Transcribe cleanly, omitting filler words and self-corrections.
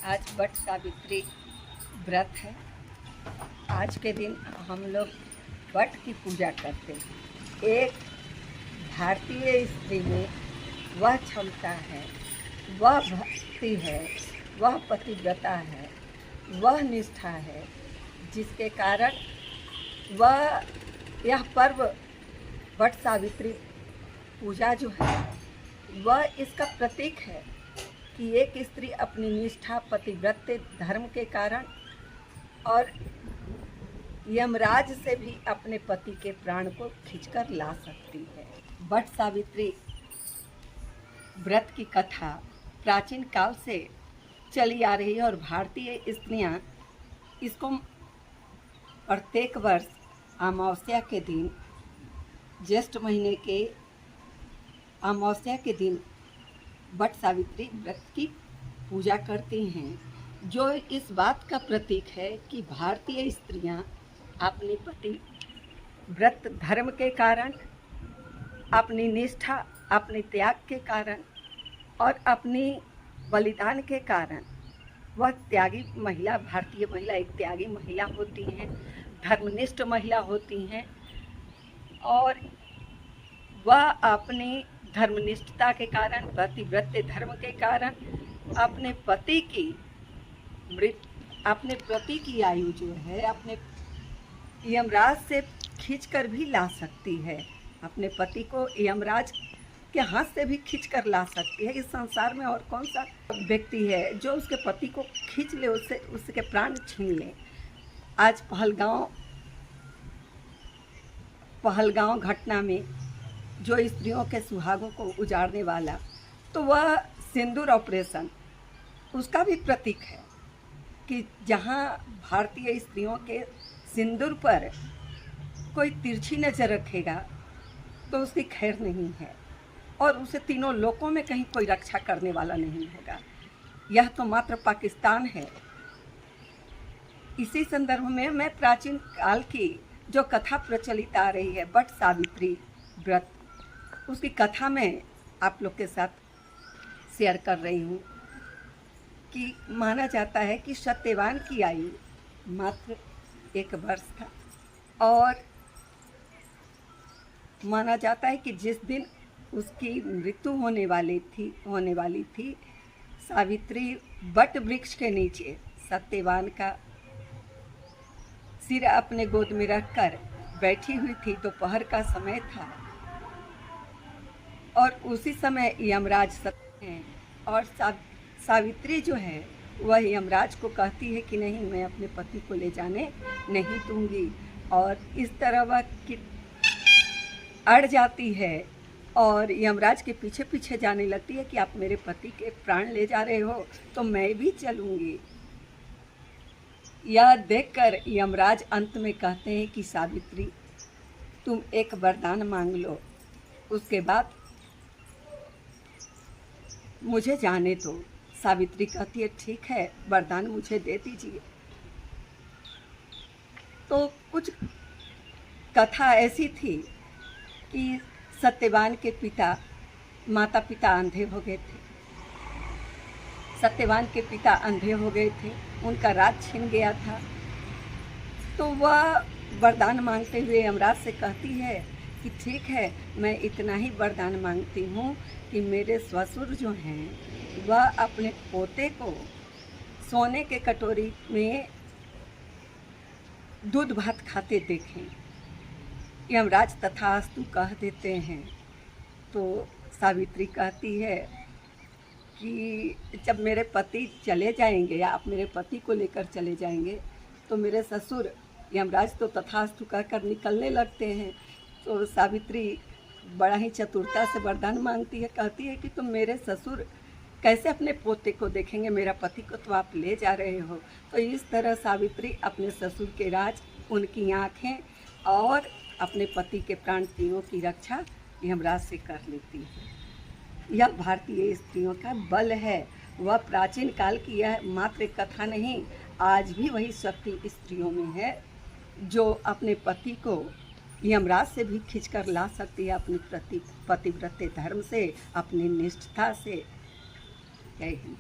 आज वट सावित्री व्रत है। आज के दिन हम लोग वट की पूजा करते हैं। एक भारतीय स्त्री में वह क्षमता है, वह भक्ति है, वह पतिव्रता है, वह निष्ठा है, जिसके कारण वह यह पर्व वट सावित्री पूजा जो है वह इसका प्रतीक है कि एक स्त्री अपनी निष्ठा पतिव्रत धर्म के कारण और यमराज से भी अपने पति के प्राण को खींचकर ला सकती है। वट सावित्री व्रत की कथा प्राचीन काल से चली आ रही है और भारतीय स्त्रियां इसको प्रत्येक वर्ष अमावस्या के दिन, ज्येष्ठ महीने के अमावस्या के दिन वट सावित्री व्रत की पूजा करती हैं, जो इस बात का प्रतीक है कि भारतीय स्त्रियां अपने पति व्रत धर्म के कारण, अपनी निष्ठा, अपने त्याग के कारण और अपनी बलिदान के कारण वह त्यागी महिला, भारतीय महिला एक त्यागी महिला होती हैं, धर्मनिष्ठ महिला होती हैं और वह अपनी धर्मनिष्ठता के कारण, पतिव्रत धर्म के कारण अपने पति की आयु जो है अपने यमराज से खींचकर भी ला सकती है। अपने पति को यमराज के हाथ से भी खींचकर ला सकती है। इस संसार में और कौन सा व्यक्ति है जो उसके पति को खींच ले, उसके प्राण छीन ले। आज पहलगांव घटना में जो स्त्रियों के सुहागों को उजाड़ने वाला, तो वह सिंदूर ऑपरेशन उसका भी प्रतीक है कि जहां भारतीय स्त्रियों के सिंदूर पर कोई तिरछी नज़र रखेगा तो उसकी खैर नहीं है और उसे तीनों लोकों में कहीं कोई रक्षा करने वाला नहीं होगा। यह तो मात्र पाकिस्तान है। इसी संदर्भ में मैं प्राचीन काल की जो कथा प्रचलित आ रही है वट सावित्री व्रत, उसकी कथा में आप लोग के साथ शेयर कर रही हूँ कि माना जाता है कि सत्यवान की आयु मात्र 1 वर्ष था और माना जाता है कि जिस दिन उसकी मृत्यु होने वाली थी, सावित्री वट वृक्ष के नीचे सत्यवान का सिर अपने गोद में रखकर बैठी हुई थी। दोपहर का समय था और उसी समय यमराज हैं और सावित्री जो है वह यमराज को कहती है कि नहीं, मैं अपने पति को ले जाने नहीं दूंगी। और इस तरह वह अड़ जाती है और यमराज के पीछे पीछे जाने लगती है कि आप मेरे पति के प्राण ले जा रहे हो तो मैं भी चलूंगी। यह देखकर यमराज अंत में कहते हैं कि सावित्री, तुम एक वरदान मांग लो, उसके बाद मुझे जाने दो। सावित्री कहती है ठीक है, वरदान मुझे दे दीजिए। तो कुछ कथा ऐसी थी कि सत्यवान के माता पिता अंधे हो गए थे। सत्यवान के पिता अंधे हो गए थे, उनका राज छिन गया था। तो वह वरदान मांगते हुए यमराज से कहती है कि ठीक है, मैं इतना ही वरदान मांगती हूँ कि मेरे ससुर जो हैं वह अपने पोते को सोने के कटोरी में दूध भात खाते देखें। यमराज तथास्तु कह देते हैं। तो सावित्री कहती है कि जब मेरे पति चले जाएंगे या आप मेरे पति को लेकर चले जाएंगे तो मेरे ससुर, यमराज तो तथास्तु कहकर निकलने लगते हैं। तो सावित्री बड़ा ही चतुरता से वरदान मांगती है, कहती है कि तुम मेरे ससुर कैसे अपने पोते को देखेंगे, मेरा पति को तो आप ले जा रहे हो। तो इस तरह सावित्री अपने ससुर के राज, उनकी आँखें और अपने पति के प्राण तीनों की रक्षा यमराज से कर लेती है। यह भारतीय स्त्रियों का बल है। वह प्राचीन काल की यह मात्र कथा नहीं, आज भी वही शक्ति स्त्रियों में है जो अपने पति को यमराज से भी खींचकर ला सकती है, अपनी पतिव्रत धर्म से, अपनी निष्ठा से। जय हिंद।